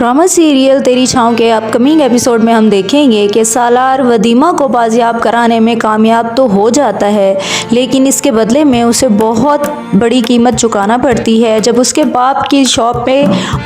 Drama serial तेरी छाँव के अपकमिंग एपिसोड में हम देखेंगे कि सालार वदीमा को बाजियाब कराने में कामयाब तो हो जाता है, लेकिन इसके बदले में उसे बहुत बड़ी कीमत चुकाना पड़ती है। जब उसके बाप की शॉप पे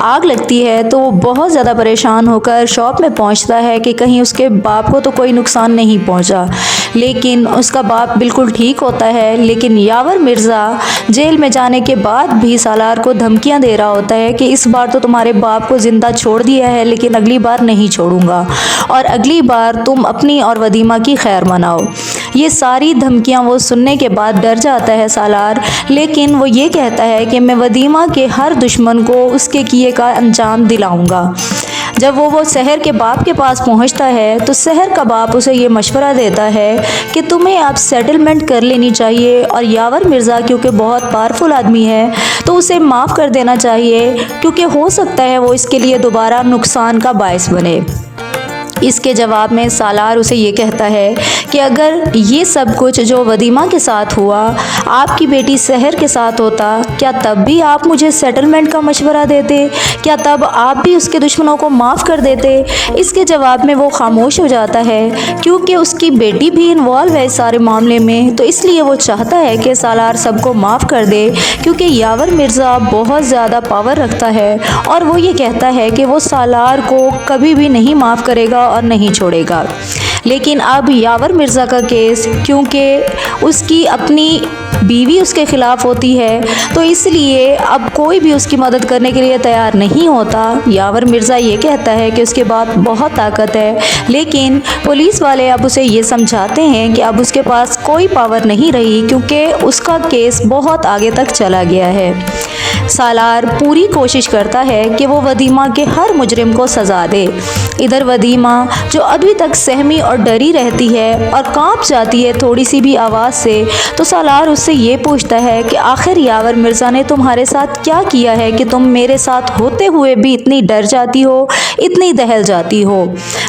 आग लगती है तो वो बहुत ज़्यादा परेशान होकर शॉप में पहुंचता है कि कहीं उसके बाप को तो कोई नुकसान नहीं पहुंचा, लेकिन उसका बाप बिल्कुल ठीक होता है। लेकिन यावर मिर्ज़ा जेल में जाने के बाद भी सालार को धमकियां दे रहा होता है कि इस बार तो तुम्हारे बाप को ज़िंदा छोड़ दिया है, लेकिन अगली बार नहीं छोड़ूंगा और अगली बार तुम अपनी और वदीमा की खैर मनाओ। ये सारी धमकियां वो सुनने के बाद डर जाता है सालार, लेकिन वो ये कहता है कि मैं वदीमा के हर दुश्मन को उसके किए का अंजाम दिलाऊंगा। जब वो शहर के बाप के पास पहुंचता है तो शहर का बाप उसे ये मशवरा देता है कि तुम्हें अब सेटलमेंट कर लेनी चाहिए और यावर मिर्ज़ा क्योंकि बहुत पावरफुल आदमी है तो उसे माफ़ कर देना चाहिए, क्योंकि हो सकता है वो इसके लिए दोबारा नुकसान का बायस बने। इसके जवाब में सालार उसे ये कहता है कि अगर ये सब कुछ जो वदीमा के साथ हुआ आपकी बेटी सहर के साथ होता, क्या तब भी आप मुझे सेटलमेंट का मशवरा देते? क्या तब आप भी उसके दुश्मनों को माफ़ कर देते? इसके जवाब में वो खामोश हो जाता है, क्योंकि उसकी बेटी भी इन्वॉल्व है इस सारे मामले में, तो इसलिए वो चाहता है कि सालार सबको माफ़ कर दे, क्योंकि यावर मिर्ज़ा बहुत ज़्यादा पावर रखता है और वो ये कहता है कि वो सालार को कभी भी नहीं माफ़ करेगा और नहीं छोड़ेगा। लेकिन अब यावर मिर्ज़ा का केस, क्योंकि उसकी अपनी बीवी उसके खिलाफ होती है, तो इसलिए अब कोई भी उसकी मदद करने के लिए तैयार नहीं होता। यावर मिर्ज़ा ये कहता है कि उसके पास बहुत ताकत है, लेकिन पुलिस वाले अब उसे ये समझाते हैं कि अब उसके पास कोई पावर नहीं रही, क्योंकि उसका केस बहुत आगे तक चला गया है। सालार पूरी कोशिश करता है कि वो वदीमा के हर मुजरिम को सज़ा दे। इधर वदीमा जो अभी तक सहमी और डरी रहती है और कांप जाती है थोड़ी सी भी आवाज़ से, तो सालार उससे ये पूछता है कि आखिर यावर मिर्ज़ा ने तुम्हारे साथ क्या किया है कि तुम मेरे साथ होते हुए भी इतनी डर जाती हो, इतनी दहल जाती हो।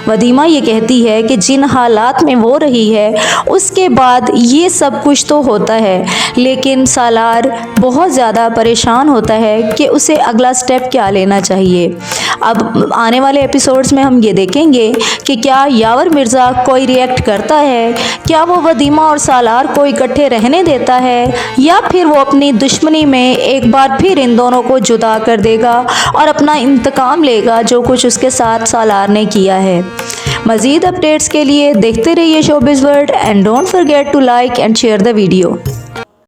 वदीमा ये कहती है कि जिन हालात में वो रही है उसके बाद ये सब कुछ तो होता है, लेकिन सालार बहुत ज़्यादा परेशान होता है कि उसे अगला स्टेप क्या लेना चाहिए। अब आने वाले एपिसोड्स में हम ये देखेंगे कि क्या यावर मिर्ज़ा कोई रिएक्ट करता है, क्या वो वदीमा और सालार को इकट्ठे रहने देता है, या फिर वो अपनी दुश्मनी में एक बार फिर इन दोनों को जुदा कर देगा और अपना इंतकाम लेगा जो कुछ उसके साथ सालार ने किया है। मज़ीद अपडेट्स के लिए देखते रहिए showbiz world and don't forget to like and share the video.